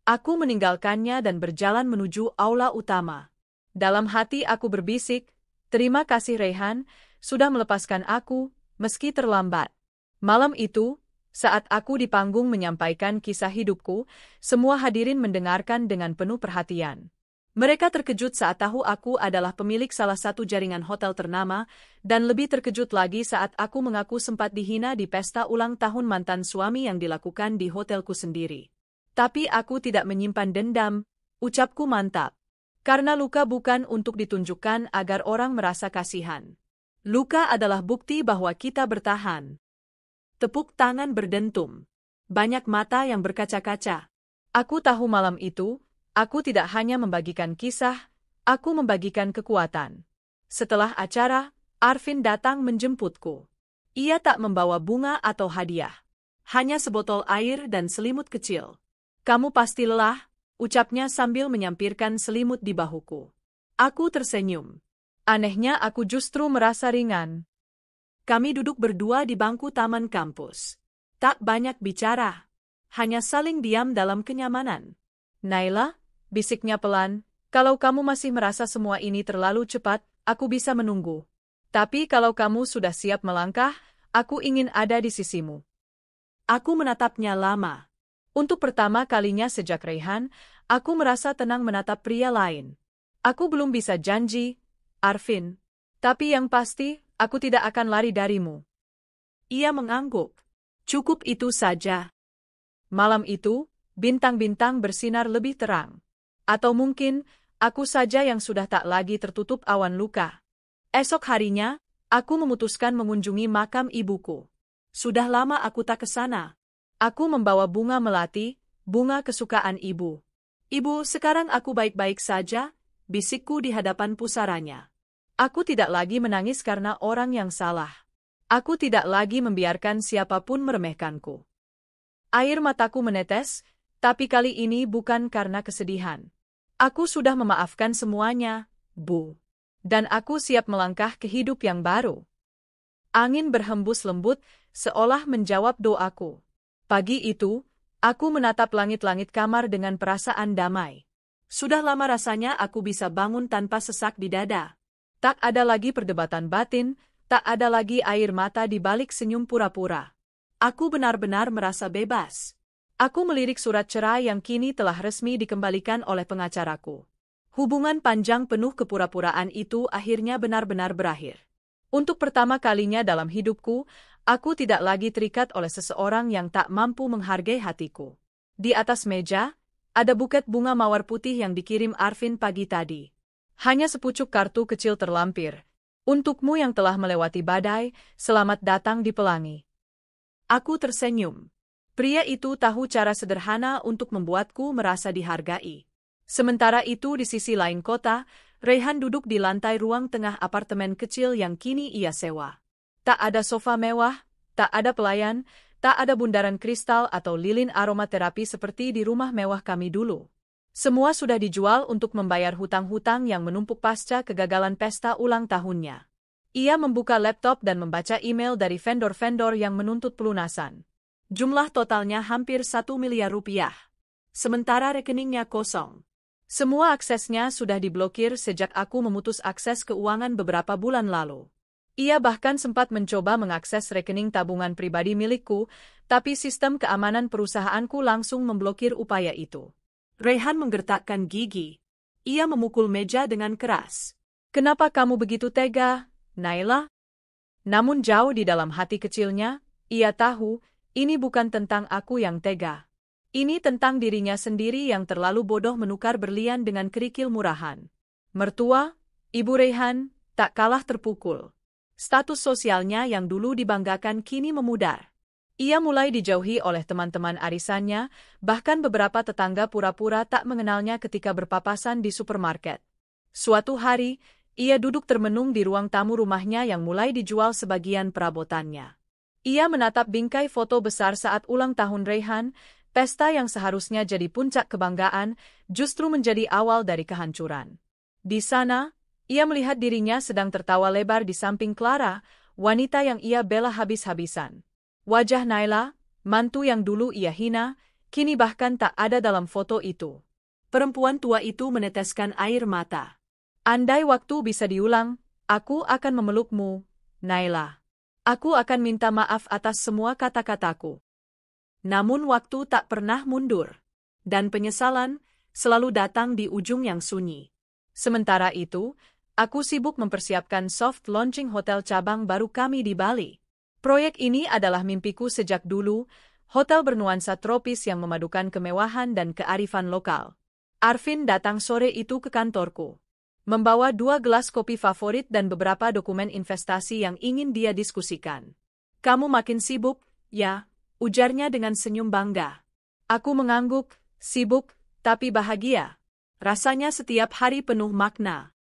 Aku meninggalkannya dan berjalan menuju aula utama. Dalam hati aku berbisik, terima kasih Raihan, sudah melepaskan aku, meski terlambat. Malam itu, saat aku di panggung menyampaikan kisah hidupku, semua hadirin mendengarkan dengan penuh perhatian. Mereka terkejut saat tahu aku adalah pemilik salah satu jaringan hotel ternama, dan lebih terkejut lagi saat aku mengaku sempat dihina di pesta ulang tahun mantan suami yang dilakukan di hotelku sendiri. Tapi aku tidak menyimpan dendam, ucapku mantap. Karena luka bukan untuk ditunjukkan agar orang merasa kasihan. Luka adalah bukti bahwa kita bertahan. Tepuk tangan berdentum. Banyak mata yang berkaca-kaca. Aku tahu malam itu, aku tidak hanya membagikan kisah, aku membagikan kekuatan. Setelah acara, Arvin datang menjemputku. Ia tak membawa bunga atau hadiah. Hanya sebotol air dan selimut kecil. Kamu pasti lelah, ucapnya sambil menyampirkan selimut di bahuku. Aku tersenyum. Anehnya aku justru merasa ringan. Kami duduk berdua di bangku taman kampus. Tak banyak bicara. Hanya saling diam dalam kenyamanan. Naila, bisiknya pelan, kalau kamu masih merasa semua ini terlalu cepat, aku bisa menunggu. Tapi kalau kamu sudah siap melangkah, aku ingin ada di sisimu. Aku menatapnya lama. Untuk pertama kalinya sejak Raihan, aku merasa tenang menatap pria lain. Aku belum bisa janji, Arvin. Tapi yang pasti, aku tidak akan lari darimu. Ia mengangguk. Cukup itu saja. Malam itu, bintang-bintang bersinar lebih terang. Atau mungkin, aku saja yang sudah tak lagi tertutup awan luka. Esok harinya, aku memutuskan mengunjungi makam ibuku. Sudah lama aku tak ke sana. Aku membawa bunga melati, bunga kesukaan ibu. Ibu, sekarang aku baik-baik saja, bisikku di hadapan pusaranya. Aku tidak lagi menangis karena orang yang salah. Aku tidak lagi membiarkan siapapun meremehkanku. Air mataku menetes, tapi kali ini bukan karena kesedihan. Aku sudah memaafkan semuanya, Bu. Dan aku siap melangkah ke hidup yang baru. Angin berhembus lembut, seolah menjawab doaku. Pagi itu, aku menatap langit-langit kamar dengan perasaan damai. Sudah lama rasanya aku bisa bangun tanpa sesak di dada. Tak ada lagi perdebatan batin, tak ada lagi air mata di balik senyum pura-pura. Aku benar-benar merasa bebas. Aku melirik surat cerai yang kini telah resmi dikembalikan oleh pengacaraku. Hubungan panjang penuh kepura-puraan itu akhirnya benar-benar berakhir. Untuk pertama kalinya dalam hidupku, aku tidak lagi terikat oleh seseorang yang tak mampu menghargai hatiku. Di atas meja, ada buket bunga mawar putih yang dikirim Arvin pagi tadi. Hanya sepucuk kartu kecil terlampir. Untukmu yang telah melewati badai, selamat datang di pelangi. Aku tersenyum. Pria itu tahu cara sederhana untuk membuatku merasa dihargai. Sementara itu di sisi lain kota, Raihan duduk di lantai ruang tengah apartemen kecil yang kini ia sewa. Tak ada sofa mewah, tak ada pelayan, tak ada bundaran kristal atau lilin aromaterapi seperti di rumah mewah kami dulu. Semua sudah dijual untuk membayar hutang-hutang yang menumpuk pasca kegagalan pesta ulang tahunnya. Ia membuka laptop dan membaca email dari vendor-vendor yang menuntut pelunasan. Jumlah totalnya hampir 1 miliar rupiah. Sementara rekeningnya kosong. Semua aksesnya sudah diblokir sejak aku memutus akses keuangan beberapa bulan lalu. Ia bahkan sempat mencoba mengakses rekening tabungan pribadi milikku, tapi sistem keamanan perusahaanku langsung memblokir upaya itu. Raihan menggertakkan gigi. Ia memukul meja dengan keras. Kenapa kamu begitu tega, Naila? Namun jauh di dalam hati kecilnya, ia tahu, ini bukan tentang aku yang tega. Ini tentang dirinya sendiri yang terlalu bodoh menukar berlian dengan kerikil murahan. Mertua, Ibu Raihan, tak kalah terpukul. Status sosialnya yang dulu dibanggakan kini memudar. Ia mulai dijauhi oleh teman-teman arisannya, bahkan beberapa tetangga pura-pura tak mengenalnya ketika berpapasan di supermarket. Suatu hari, ia duduk termenung di ruang tamu rumahnya yang mulai dijual sebagian perabotannya. Ia menatap bingkai foto besar saat ulang tahun Raihan, pesta yang seharusnya jadi puncak kebanggaan, justru menjadi awal dari kehancuran. Di sana, ia melihat dirinya sedang tertawa lebar di samping Clara, wanita yang ia bela habis-habisan. Wajah Naila, mantu yang dulu ia hina, kini bahkan tak ada dalam foto itu. Perempuan tua itu meneteskan air mata. Andai waktu bisa diulang, aku akan memelukmu, Naila. Aku akan minta maaf atas semua kata-kataku. Namun waktu tak pernah mundur. Dan penyesalan selalu datang di ujung yang sunyi. Sementara itu, aku sibuk mempersiapkan soft launching hotel cabang baru kami di Bali. Proyek ini adalah mimpiku sejak dulu, hotel bernuansa tropis yang memadukan kemewahan dan kearifan lokal. Arvin datang sore itu ke kantorku. Membawa 2 gelas kopi favorit dan beberapa dokumen investasi yang ingin dia diskusikan. Kamu makin sibuk, ya, ujarnya dengan senyum bangga. Aku mengangguk, sibuk, tapi bahagia. Rasanya setiap hari penuh makna.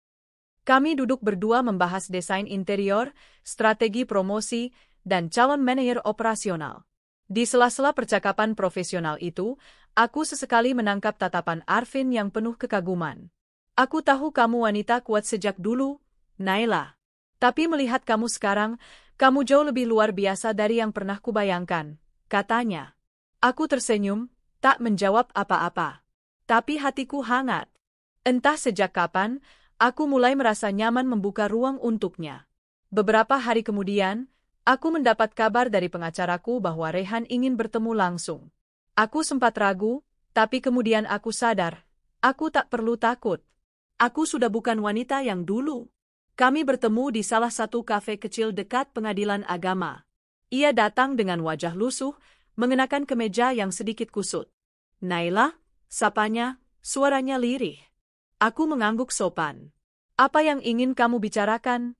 Kami duduk berdua membahas desain interior, strategi promosi, dan calon manajer operasional. Di sela-sela percakapan profesional itu, aku sesekali menangkap tatapan Arvin yang penuh kekaguman. Aku tahu kamu wanita kuat sejak dulu, Naila. Tapi melihat kamu sekarang, kamu jauh lebih luar biasa dari yang pernah kubayangkan, katanya. Aku tersenyum, tak menjawab apa-apa. Tapi hatiku hangat. Entah sejak kapan, aku mulai merasa nyaman membuka ruang untuknya. Beberapa hari kemudian, aku mendapat kabar dari pengacaraku bahwa Raihan ingin bertemu langsung. Aku sempat ragu, tapi kemudian aku sadar, aku tak perlu takut. Aku sudah bukan wanita yang dulu. Kami bertemu di salah satu kafe kecil dekat pengadilan agama. Ia datang dengan wajah lusuh, mengenakan kemeja yang sedikit kusut. Naila, sapanya, suaranya lirih. Aku mengangguk sopan. Apa yang ingin kamu bicarakan?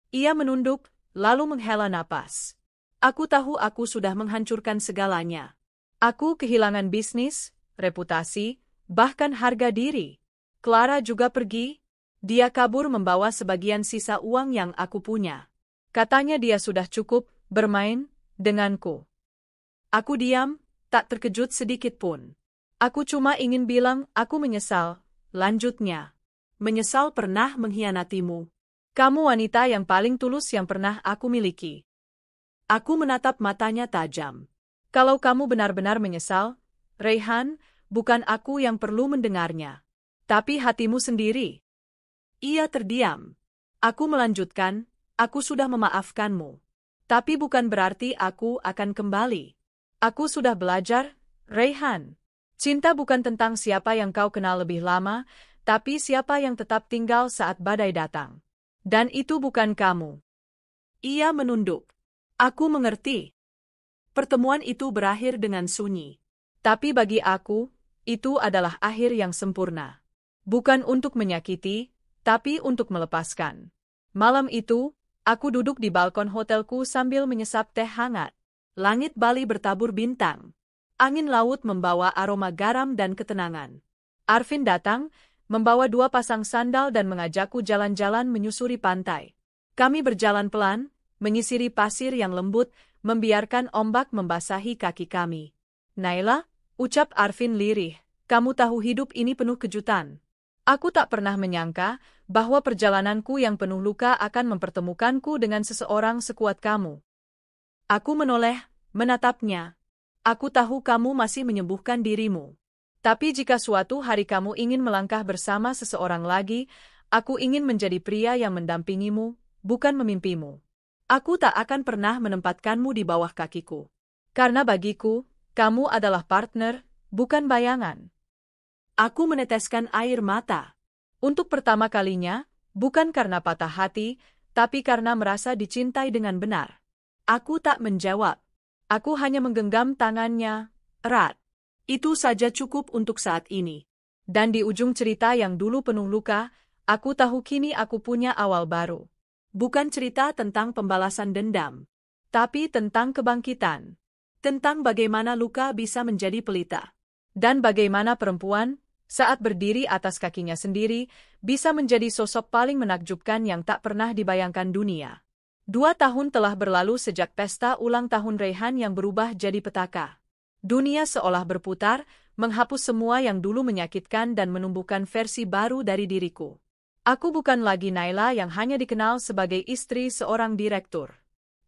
Ia menunduk, lalu menghela napas. Aku tahu aku sudah menghancurkan segalanya. Aku kehilangan bisnis, reputasi, bahkan harga diri. Clara juga pergi. Dia kabur membawa sebagian sisa uang yang aku punya. Katanya dia sudah cukup bermain denganku. Aku diam, tak terkejut sedikit pun. Aku cuma ingin bilang aku menyesal, lanjutnya. Menyesal pernah mengkhianatimu. Kamu wanita yang paling tulus yang pernah aku miliki. Aku menatap matanya tajam. Kalau kamu benar-benar menyesal, Raihan, bukan aku yang perlu mendengarnya. Tapi hatimu sendiri. Ia terdiam. Aku melanjutkan, aku sudah memaafkanmu. Tapi bukan berarti aku akan kembali. Aku sudah belajar, Raihan. Cinta bukan tentang siapa yang kau kenal lebih lama, tapi siapa yang tetap tinggal saat badai datang. Dan itu bukan kamu. Ia menunduk. Aku mengerti. Pertemuan itu berakhir dengan sunyi. Tapi bagi aku, itu adalah akhir yang sempurna. Bukan untuk menyakiti, tapi untuk melepaskan. Malam itu, aku duduk di balkon hotelku sambil menyesap teh hangat. Langit Bali bertabur bintang. Angin laut membawa aroma garam dan ketenangan. Arvin datang, membawa 2 pasang sandal dan mengajakku jalan-jalan menyusuri pantai. Kami berjalan pelan, menyisiri pasir yang lembut, membiarkan ombak membasahi kaki kami. Naila, ucap Arvin lirih, kamu tahu hidup ini penuh kejutan. Aku tak pernah menyangka bahwa perjalananku yang penuh luka akan mempertemukanku dengan seseorang sekuat kamu. Aku menoleh, menatapnya. Aku tahu kamu masih menyembuhkan dirimu. Tapi jika suatu hari kamu ingin melangkah bersama seseorang lagi, aku ingin menjadi pria yang mendampingimu, bukan memimpimu. Aku tak akan pernah menempatkanmu di bawah kakiku. Karena bagiku, kamu adalah partner, bukan bayangan. Aku meneteskan air mata. Untuk pertama kalinya, bukan karena patah hati, tapi karena merasa dicintai dengan benar. Aku tak menjawab. Aku hanya menggenggam tangannya erat. Itu saja cukup untuk saat ini. Dan di ujung cerita yang dulu penuh luka, aku tahu kini aku punya awal baru. Bukan cerita tentang pembalasan dendam, Tapi tentang kebangkitan. tentang bagaimana luka bisa menjadi pelita. Dan bagaimana perempuan, saat berdiri atas kakinya sendiri, bisa menjadi sosok paling menakjubkan yang tak pernah dibayangkan dunia. 2 tahun telah berlalu sejak pesta ulang tahun Rayhan yang berubah jadi petaka. Dunia seolah berputar, menghapus semua yang dulu menyakitkan dan menumbuhkan versi baru dari diriku. Aku bukan lagi Naila yang hanya dikenal sebagai istri seorang direktur.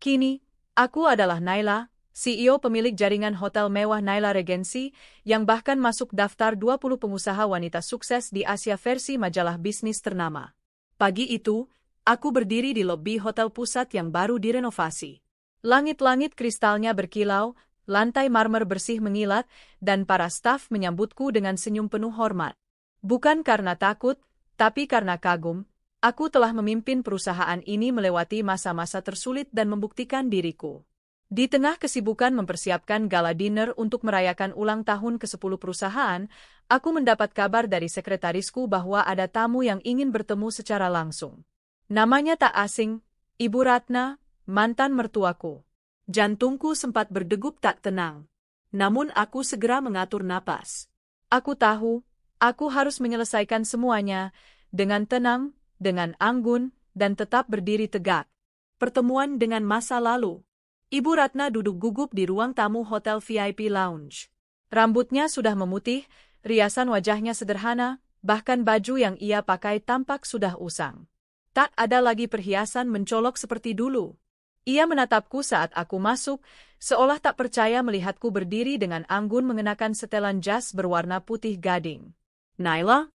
Kini, aku adalah Naila, CEO pemilik jaringan hotel mewah Naila Regency, yang bahkan masuk daftar 20 pengusaha wanita sukses di Asia versi majalah bisnis ternama. Pagi itu, aku berdiri di lobi hotel pusat yang baru direnovasi. Langit-langit kristalnya berkilau, lantai marmer bersih mengilat, dan para staf menyambutku dengan senyum penuh hormat. Bukan karena takut, tapi karena kagum, aku telah memimpin perusahaan ini melewati masa-masa tersulit dan membuktikan diriku. Di tengah kesibukan mempersiapkan gala dinner untuk merayakan ulang tahun ke-10 perusahaan, aku mendapat kabar dari sekretarisku bahwa ada tamu yang ingin bertemu secara langsung. Namanya tak asing, Ibu Ratna, mantan mertuaku. Jantungku sempat berdegup tak tenang. Namun aku segera mengatur napas. Aku tahu, aku harus menyelesaikan semuanya, dengan tenang, dengan anggun, dan tetap berdiri tegak. Pertemuan dengan masa lalu. Ibu Ratna duduk gugup di ruang tamu hotel VIP Lounge. Rambutnya sudah memutih, riasan wajahnya sederhana, bahkan baju yang ia pakai tampak sudah usang. Tak ada lagi perhiasan mencolok seperti dulu. Ia menatapku saat aku masuk, seolah tak percaya melihatku berdiri dengan anggun mengenakan setelan jas berwarna putih gading. Naila?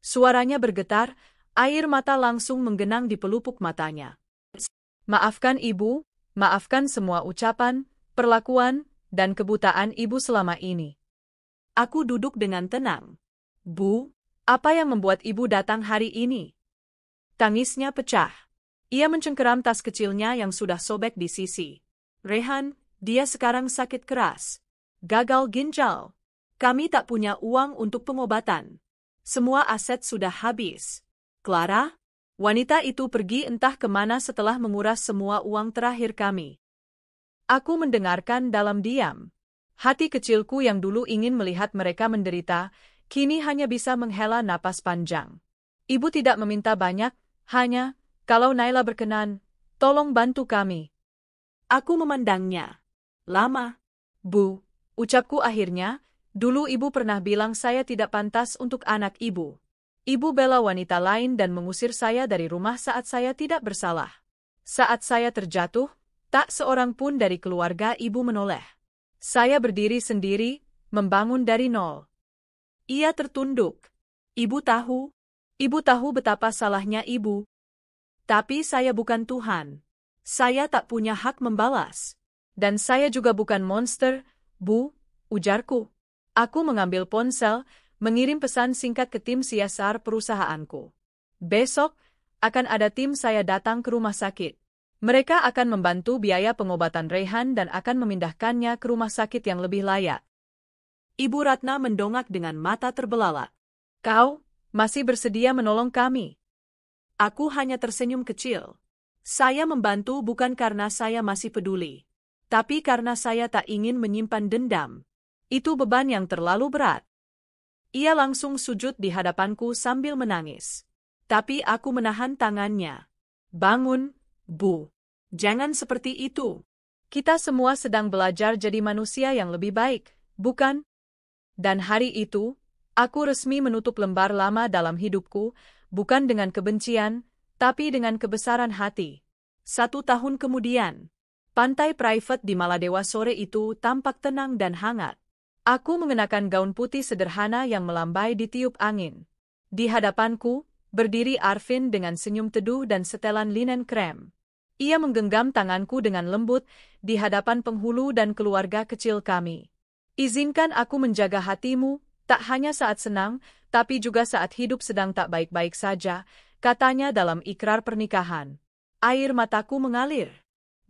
Suaranya bergetar, air mata langsung menggenang di pelupuk matanya. Maafkan Ibu, maafkan semua ucapan, perlakuan, dan kebutaan Ibu selama ini. Aku duduk dengan tenang. Bu, apa yang membuat Ibu datang hari ini? Tangisnya pecah. Ia mencengkeram tas kecilnya yang sudah sobek di sisi. Rayhan, dia sekarang sakit keras. Gagal ginjal. Kami tak punya uang untuk pengobatan. Semua aset sudah habis. Clara? Wanita itu pergi entah kemana setelah menguras semua uang terakhir kami. Aku mendengarkan dalam diam. Hati kecilku yang dulu ingin melihat mereka menderita, kini hanya bisa menghela napas panjang. Ibu tidak meminta banyak, hanya, kalau Naila berkenan, tolong bantu kami. Aku memandangnya. Lama. Bu, ucapku akhirnya, dulu Ibu pernah bilang saya tidak pantas untuk anak Ibu. Ibu bela wanita lain dan mengusir saya dari rumah saat saya tidak bersalah. Saat saya terjatuh, tak seorang pun dari keluarga Ibu menoleh. Saya berdiri sendiri, membangun dari nol. Ia tertunduk. Ibu tahu betapa salahnya Ibu. Tapi saya bukan Tuhan. Saya tak punya hak membalas. Dan saya juga bukan monster, Bu, ujarku. Aku mengambil ponsel, mengirim pesan singkat ke tim CSR perusahaanku. Besok, akan ada tim saya datang ke rumah sakit. Mereka akan membantu biaya pengobatan Rayhan dan akan memindahkannya ke rumah sakit yang lebih layak. Ibu Ratna mendongak dengan mata terbelalak. Kau masih bersedia menolong kami? Aku hanya tersenyum kecil. Saya membantu bukan karena saya masih peduli, tapi karena saya tak ingin menyimpan dendam. Itu beban yang terlalu berat. Ia langsung sujud di hadapanku sambil menangis. Tapi aku menahan tangannya. Bangun, Bu. Jangan seperti itu. Kita semua sedang belajar jadi manusia yang lebih baik, bukan? Dan hari itu, aku resmi menutup lembar lama dalam hidupku, bukan dengan kebencian, tapi dengan kebesaran hati. 1 tahun kemudian, pantai private di Maladewa sore itu tampak tenang dan hangat. Aku mengenakan gaun putih sederhana yang melambai di tiup angin. Di hadapanku, berdiri Arvin dengan senyum teduh dan setelan linen krem. Ia menggenggam tanganku dengan lembut di hadapan penghulu dan keluarga kecil kami. Izinkan aku menjaga hatimu, Tak hanya saat senang, tapi juga saat hidup sedang tak baik-baik saja, katanya dalam ikrar pernikahan. Air mataku mengalir.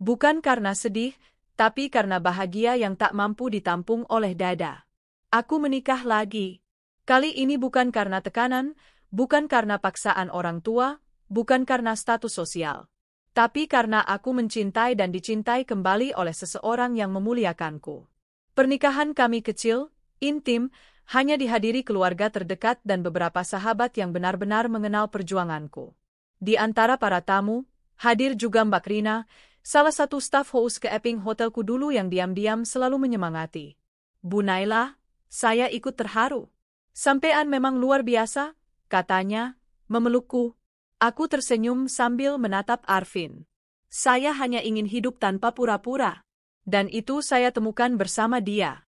Bukan karena sedih, tapi karena bahagia yang tak mampu ditampung oleh dada. Aku menikah lagi. Kali ini bukan karena tekanan, bukan karena paksaan orang tua, bukan karena status sosial. Tapi karena aku mencintai dan dicintai kembali oleh seseorang yang memuliakanku. Pernikahan kami kecil, intim, hanya dihadiri keluarga terdekat dan beberapa sahabat yang benar-benar mengenal perjuanganku. Di antara para tamu, hadir juga Mbak Rina, salah satu staf host ke Epping Hotelku dulu yang diam-diam selalu menyemangati. Bu Naila, saya ikut terharu. Sampean memang luar biasa, katanya, memelukku. Aku tersenyum sambil menatap Arvin. Saya hanya ingin hidup tanpa pura-pura. Dan itu saya temukan bersama dia.